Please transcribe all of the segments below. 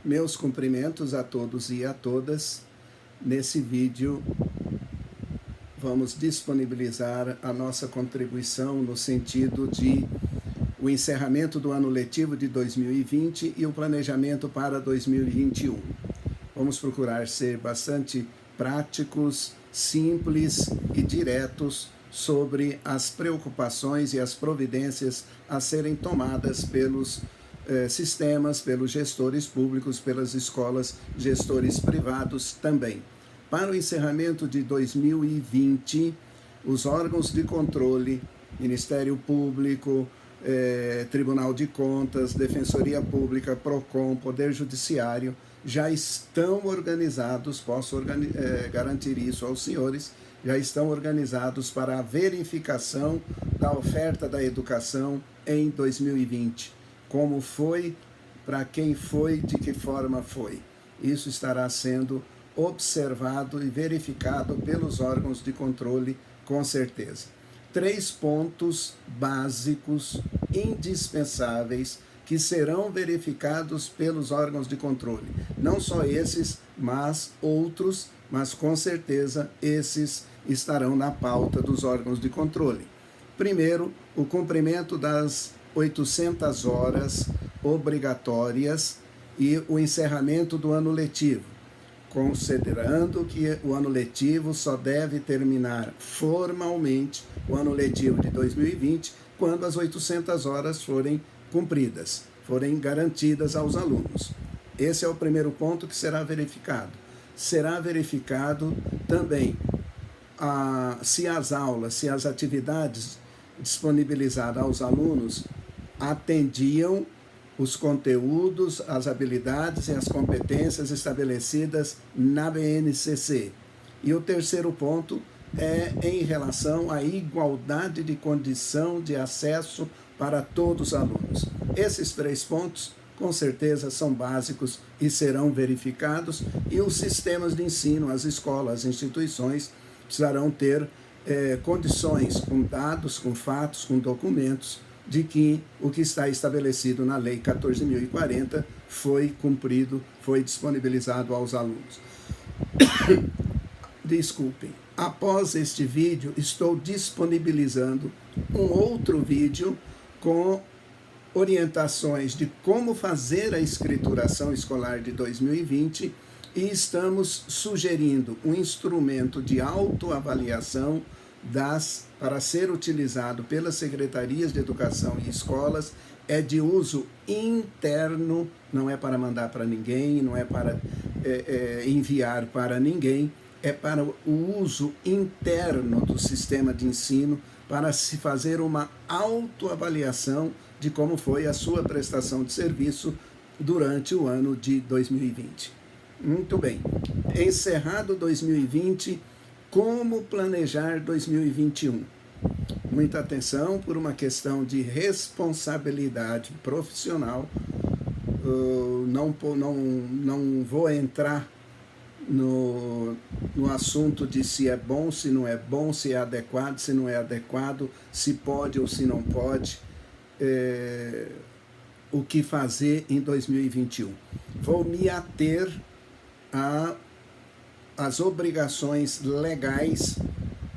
Meus cumprimentos a todos e a todas. Nesse vídeo, vamos disponibilizar a nossa contribuição no sentido de o encerramento do ano letivo de 2020 e o planejamento para 2021. Vamos procurar ser bastante práticos, simples e diretos sobre as preocupações e as providências a serem tomadas pelos sistemas, pelos gestores públicos, pelas escolas, gestores privados também. Para o encerramento de 2020, os órgãos de controle, Ministério Público, Tribunal de Contas, Defensoria Pública, PROCON, Poder Judiciário, já estão organizados, posso garantir isso aos senhores, já estão organizados para a verificação da oferta da educação em 2020. Como foi, para quem foi, de que forma foi. Isso estará sendo observado e verificado pelos órgãos de controle, com certeza. 3 pontos básicos, indispensáveis, que serão verificados pelos órgãos de controle. Não só esses, mas outros, mas com certeza esses estarão na pauta dos órgãos de controle. Primeiro, o cumprimento das 800 horas obrigatórias e o encerramento do ano letivo, considerando que o ano letivo só deve terminar formalmente, o ano letivo de 2020, quando as 800 horas forem cumpridas, forem garantidas aos alunos. Esse é o primeiro ponto que será verificado. Será verificado também se as aulas, se as atividades disponibilizadas aos alunos atendiam os conteúdos, as habilidades e as competências estabelecidas na BNCC. E o terceiro ponto é em relação à igualdade de condição de acesso para todos os alunos. Esses 3 pontos, com certeza, são básicos e serão verificados, e os sistemas de ensino, as escolas, as instituições, precisarão ter condições, com dados, com fatos, com documentos, de que o que está estabelecido na Lei 14.040 foi cumprido, foi disponibilizado aos alunos. Desculpem. Após este vídeo, estou disponibilizando um outro vídeo com orientações de como fazer a escrituração escolar de 2020 e estamos sugerindo um instrumento de autoavaliação para ser utilizado pelas secretarias de educação e escolas, é de uso interno, não é para mandar para ninguém, não é para enviar para ninguém, é para o uso interno do sistema de ensino, para se fazer uma autoavaliação de como foi a sua prestação de serviço durante o ano de 2020. Muito bem. Encerrado 2020, como planejar 2021? Muita atenção por uma questão de responsabilidade profissional. Não vou entrar no assunto de se é bom, se não é bom, se é adequado, se não é adequado, se pode ou se não pode, o que fazer em 2021. Vou me ater às obrigações legais,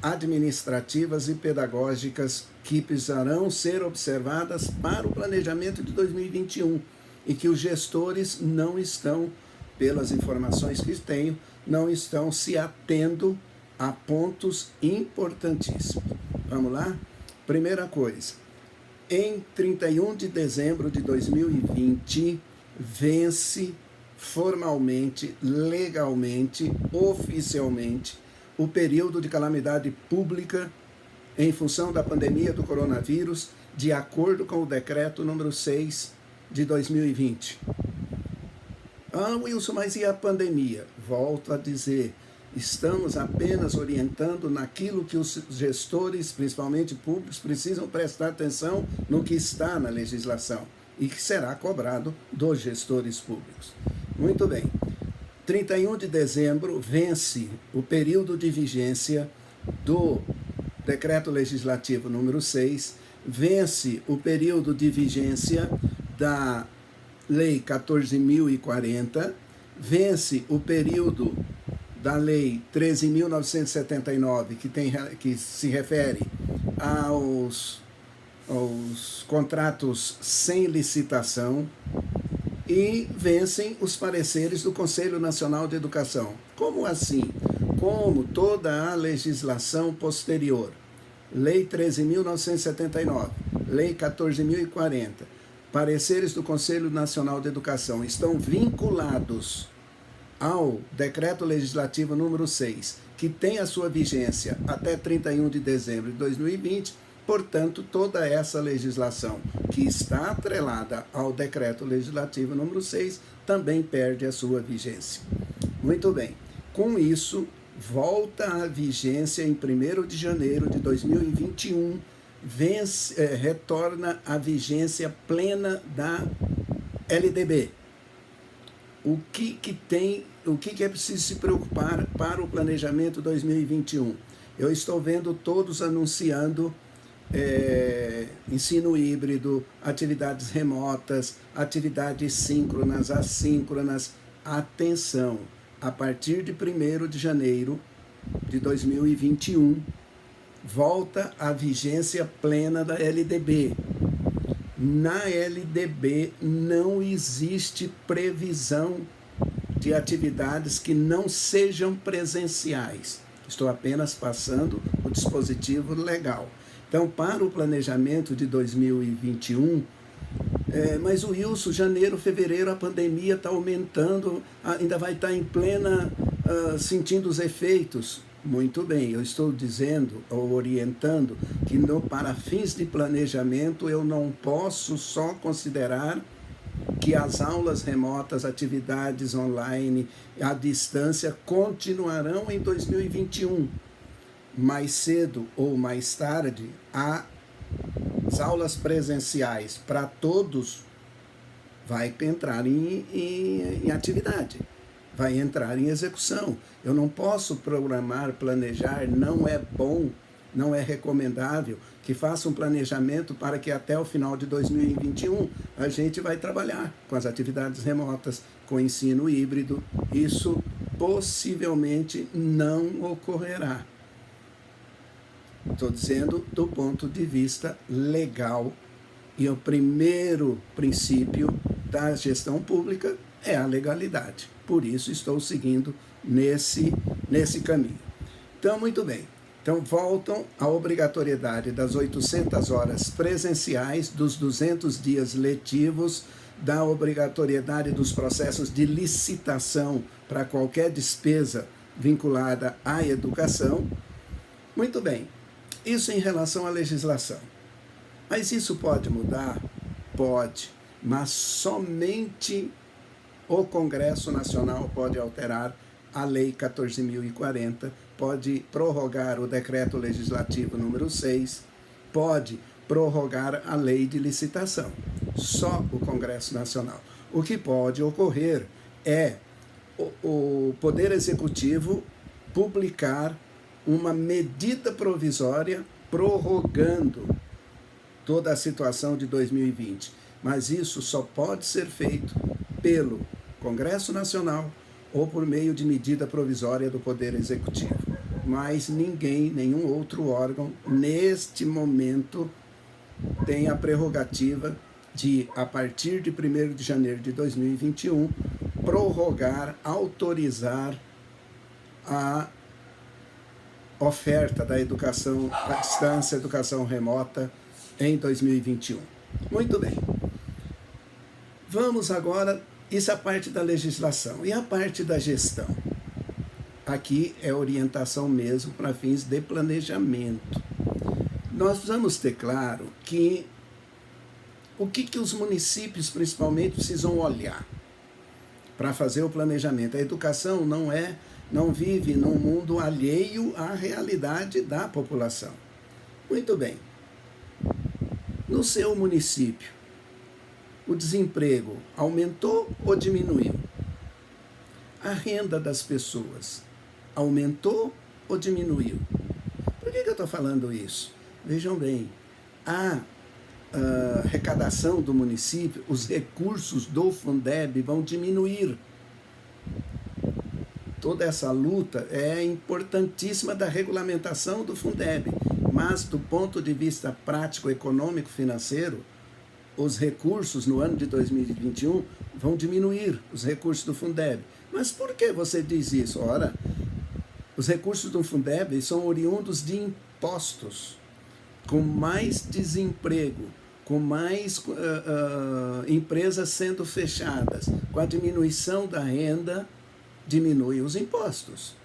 administrativas e pedagógicas que precisarão ser observadas para o planejamento de 2021 e que os gestores não estão, pelas informações que tenho, não estão se atendo a pontos importantíssimos. Vamos lá? Primeira coisa, em 31 de dezembro de 2020, vence formalmente, legalmente, oficialmente, o período de calamidade pública em função da pandemia do coronavírus, de acordo com o decreto número 6 de 2020. Wilson, mas e a pandemia? Volto a dizer, estamos apenas orientando naquilo que os gestores, principalmente públicos, precisam prestar atenção no que está na legislação e que será cobrado dos gestores públicos. Muito bem. 31 de dezembro vence o período de vigência do Decreto Legislativo número 6, vence o período de vigência da Lei 14.040, vence o período da Lei 13.979, que se refere aos contratos sem licitação, e vencem os pareceres do Conselho Nacional de Educação. Como assim? Como toda a legislação posterior, Lei 13.979, Lei 14.040, pareceres do Conselho Nacional de Educação estão vinculados ao Decreto Legislativo número 6, que tem a sua vigência até 31 de dezembro de 2020, portanto, toda essa legislação que está atrelada ao Decreto Legislativo número 6 também perde a sua vigência. Muito bem, com isso, volta à vigência em 1º de janeiro de 2021, retorna à vigência plena da LDB. O que é preciso se preocupar para o planejamento 2021? Eu estou vendo todos anunciando ensino híbrido, atividades remotas, atividades síncronas, assíncronas. Atenção, a partir de 1º de janeiro de 2021, volta à vigência plena da LDB. Na LDB não existe previsão de atividades que não sejam presenciais. Estou apenas passando o dispositivo legal. Então, para o planejamento de 2021, mas o Wilson, janeiro, fevereiro, a pandemia está aumentando, ainda vai estar em plena, sentindo os efeitos. Muito bem, eu estou dizendo, ou orientando, que para fins de planejamento eu não posso só considerar que as aulas remotas, atividades online, à distância, continuarão em 2021. Mais cedo ou mais tarde, as aulas presenciais para todos vai entrar em atividade, vai entrar em execução. Eu não posso programar, planejar, não é bom, não é recomendável que faça um planejamento para que até o final de 2021 a gente vai trabalhar com as atividades remotas, com o ensino híbrido. Isso possivelmente não ocorrerá. Estou dizendo do ponto de vista legal. E o primeiro princípio da gestão pública é a legalidade. Por isso estou seguindo nesse caminho. Então, muito bem. Então, voltam à obrigatoriedade das 800 horas presenciais, dos 200 dias letivos, da obrigatoriedade dos processos de licitação para qualquer despesa vinculada à educação. Muito bem. Isso em relação à legislação. Mas isso pode mudar? Pode, mas somente o Congresso Nacional pode alterar a Lei 14.040, pode prorrogar o Decreto Legislativo número 6, pode prorrogar a Lei de Licitação. Só o Congresso Nacional. O que pode ocorrer é o Poder Executivo publicar uma medida provisória prorrogando toda a situação de 2020. Mas isso só pode ser feito pelo Congresso Nacional ou por meio de medida provisória do Poder Executivo. Mas ninguém, nenhum outro órgão, neste momento, tem a prerrogativa de, a partir de 1º de janeiro de 2021, prorrogar, autorizar a oferta da educação à distância, educação remota em 2021. Muito bem. Vamos agora, isso é a parte da legislação. E a parte da gestão? Aqui é orientação mesmo para fins de planejamento. Nós precisamos ter claro que o que os municípios principalmente precisam olhar para fazer o planejamento. A educação não vive num mundo alheio à realidade da população. Muito bem. No seu município, o desemprego aumentou ou diminuiu? A renda das pessoas aumentou ou diminuiu? Por que eu estou falando isso? Vejam bem, há arrecadação do município, os recursos do Fundeb vão diminuir. Toda essa luta é importantíssima da regulamentação do Fundeb, mas do ponto de vista prático, econômico, financeiro, os recursos no ano de 2021 vão diminuir, os recursos do Fundeb. Mas por que você diz isso? Ora, os recursos do Fundeb são oriundos de impostos, com mais desemprego, com mais empresas sendo fechadas, com a diminuição da renda, diminui os impostos.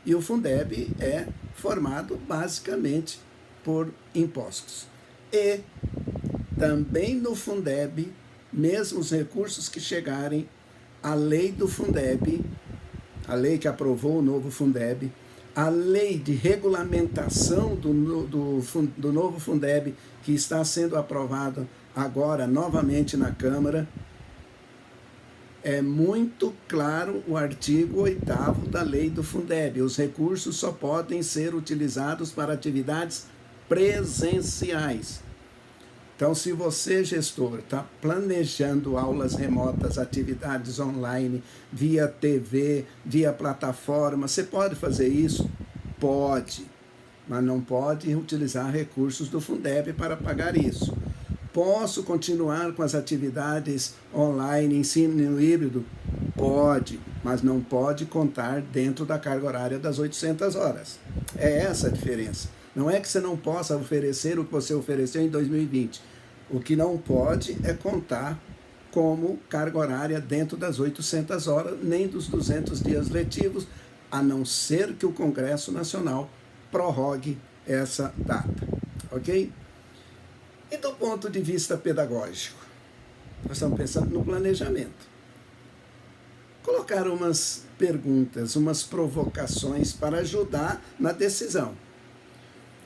E o Fundeb é formado basicamente por impostos. E também no Fundeb, mesmo os recursos que chegarem, a lei do Fundeb, a lei que aprovou o novo Fundeb, a lei de regulamentação do novo Fundeb, que está sendo aprovada agora novamente na Câmara, é muito claro o artigo 8º da lei do Fundeb. Os recursos só podem ser utilizados para atividades presenciais. Então, se você, gestor, está planejando aulas remotas, atividades online, via TV, via plataforma, você pode fazer isso? Pode, mas não pode utilizar recursos do Fundeb para pagar isso. Posso continuar com as atividades online, ensino híbrido? Pode, mas não pode contar dentro da carga horária das 800 horas. É essa a diferença. Não é que você não possa oferecer o que você ofereceu em 2020. O que não pode é contar como carga horária dentro das 800 horas, nem dos 200 dias letivos, a não ser que o Congresso Nacional prorrogue essa data. Ok? E do ponto de vista pedagógico? Nós estamos pensando no planejamento. Colocar umas perguntas, umas provocações para ajudar na decisão.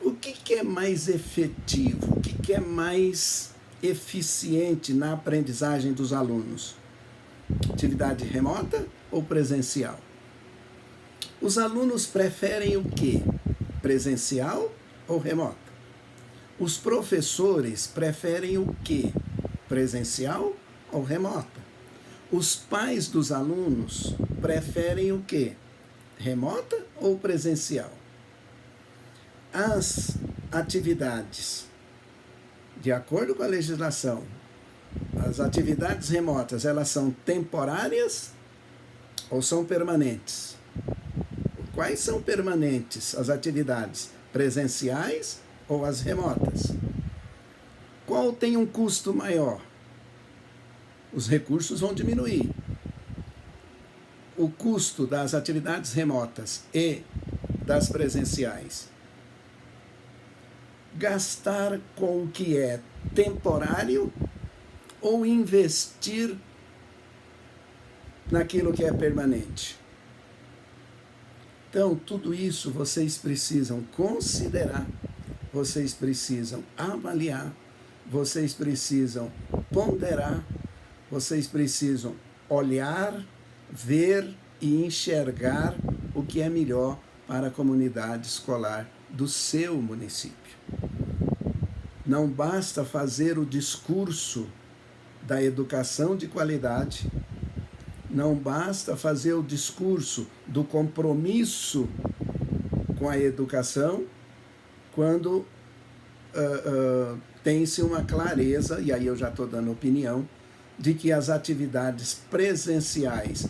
O que é mais efetivo? O que é mais eficiente na aprendizagem dos alunos? Atividade remota ou presencial? Os alunos preferem o quê? Presencial ou remota? Os professores preferem o quê? Presencial ou remota? Os pais dos alunos preferem o quê? Remota ou presencial? As atividades, de acordo com a legislação, as atividades remotas, elas são temporárias ou são permanentes? Quais são permanentes as atividades? Presenciais ou as remotas? Qual tem um custo maior? Os recursos vão diminuir. O custo das atividades remotas e das presenciais. Gastar com o que é temporário ou investir naquilo que é permanente? Então, tudo isso vocês precisam considerar, vocês precisam avaliar, vocês precisam ponderar, vocês precisam olhar, ver e enxergar o que é melhor para a comunidade escolar do seu município. Não basta fazer o discurso da educação de qualidade, não basta fazer o discurso do compromisso com a educação, quando tem-se uma clareza, e aí eu já estou dando opinião, de que as atividades presenciais,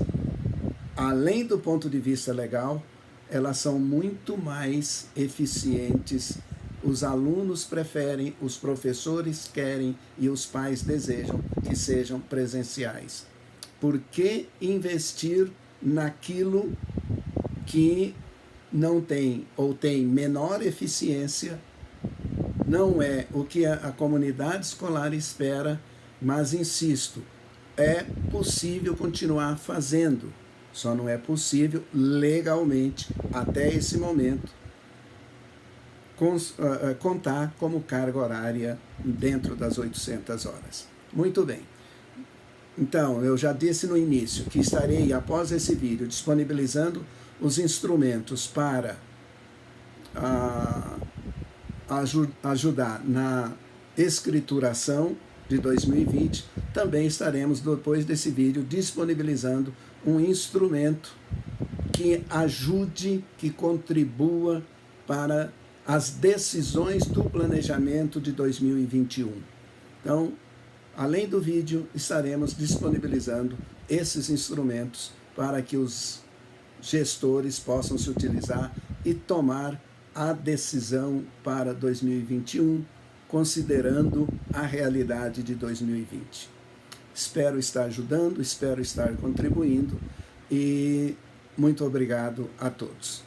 além do ponto de vista legal, elas são muito mais eficientes. Os alunos preferem, os professores querem e os pais desejam que sejam presenciais. Por que investir naquilo que não tem ou tem menor eficiência? Não é o que a comunidade escolar espera, mas insisto, é possível continuar fazendo. Só não é possível legalmente, até esse momento, contar como carga horária dentro das 800 horas. Muito bem. Então, eu já disse no início que estarei, após esse vídeo, disponibilizando os instrumentos para ajudar na escrituração de 2020, também estaremos, depois desse vídeo, disponibilizando um instrumento que ajude, que contribua para as decisões do planejamento de 2021. Então, além do vídeo, estaremos disponibilizando esses instrumentos para que os gestores possam se utilizar e tomar a decisão para 2021, considerando a realidade de 2020. Espero estar ajudando, espero estar contribuindo e muito obrigado a todos.